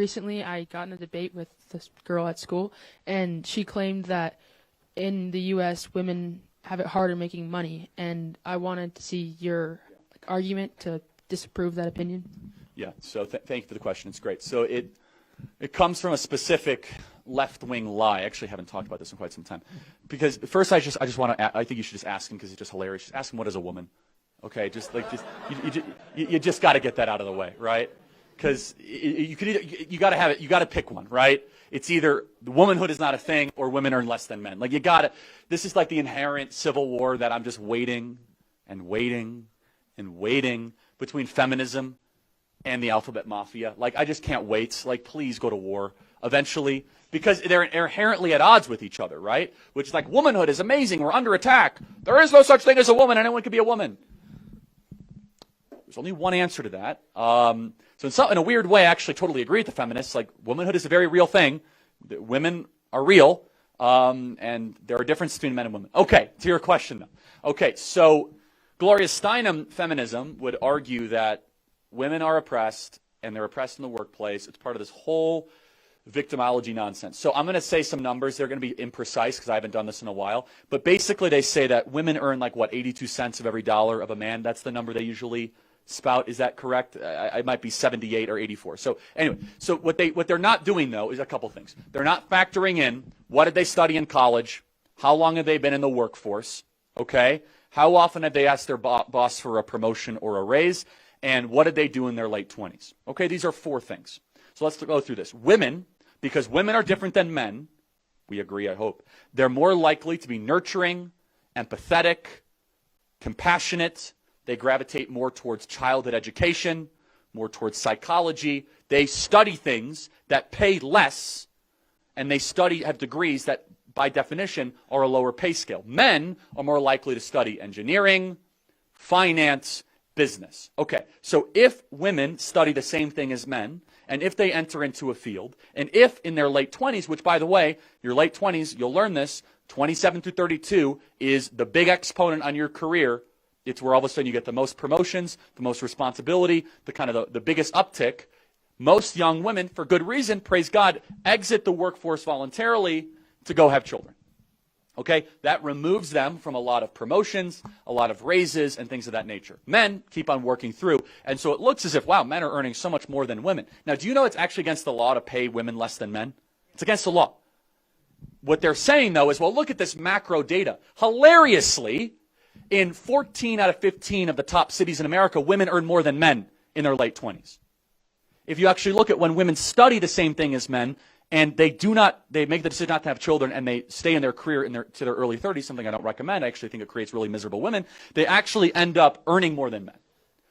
Recently, I got in a debate with this girl at school, and she claimed that in the U.S., women have it harder making money, and I wanted to see your argument to disprove that opinion. Yeah, so thank you for the question. It's great. So it comes from a specific left-wing lie. I actually haven't talked about this in quite some time. Because first, I just want to. I think you should just ask him because it's just hilarious. Just ask him what is a woman. Okay, you just got to get that out of the way, right? Because you got to have it. You got to pick one, right? It's either womanhood is not a thing or women earn less than men. Like you got to. This is like the inherent civil war that I'm just waiting and waiting and waiting between feminism and the alphabet mafia. Like I just can't wait. Like please go to war eventually because they're inherently at odds with each other, right? Which is like womanhood is amazing. We're under attack. There is no such thing as a woman. Anyone can be a woman. There's only one answer to that. So in a weird way, I actually totally agree with the feminists. Like, womanhood is a very real thing. Women are real, and there are differences between men and women. Okay, to your question, though. Okay, so Gloria Steinem feminism would argue that women are oppressed, and they're oppressed in the workplace. It's part of this whole victimology nonsense. So I'm going to say some numbers. They're going to be imprecise because I haven't done this in a while. But basically, they say that women earn, like, what, 82 cents of every dollar of a man? That's the number they usually spout. Is that correct? I might be 78 or 84. So anyway, so what they're not doing though is a couple things. They're not factoring in what did they study in college, how long have they been in the workforce, okay? How often have they asked their boss for a promotion or a raise, and what did they do in their late 20s? Okay, these are four things. So let's go through this. Women, because women are different than men, we agree, I hope, they're more likely to be nurturing, empathetic, compassionate. They gravitate more towards childhood education, more towards psychology. They study things that pay less, and they have degrees that, by definition, are a lower pay scale. Men are more likely to study engineering, finance, business. Okay, so if women study the same thing as men, and if they enter into a field, and if in their late 20s, which, by the way, your late 20s, you'll learn this, 27 through 32 is the big exponent on your career. It's where all of a sudden you get the most promotions, the most responsibility, the biggest uptick. Most young women, for good reason, praise God, exit the workforce voluntarily to go have children. Okay? That removes them from a lot of promotions, a lot of raises, and things of that nature. Men keep on working through, and so it looks as if, wow, men are earning so much more than women. Now, do you know it's actually against the law to pay women less than men? It's against the law. What they're saying, though, is, well, look at this macro data. Hilariously, in 14 out of 15 of the top cities in America, women earn more than men in their late 20s. If you actually look at when women study the same thing as men, and they make the decision not to have children, and they stay in their career to their early 30s, something I don't recommend. I actually think it creates really miserable women. They actually end up earning more than men.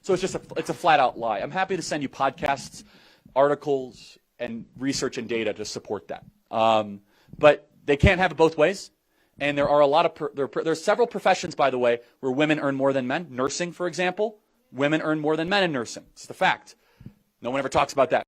So it's a flat-out lie. I'm happy to send you podcasts, articles, and research and data to support that. But they can't have it both ways. And there are there's several professions, by the way, where women earn more than men. Nursing, for example, women earn more than men in nursing. It's the fact. No one ever talks about that.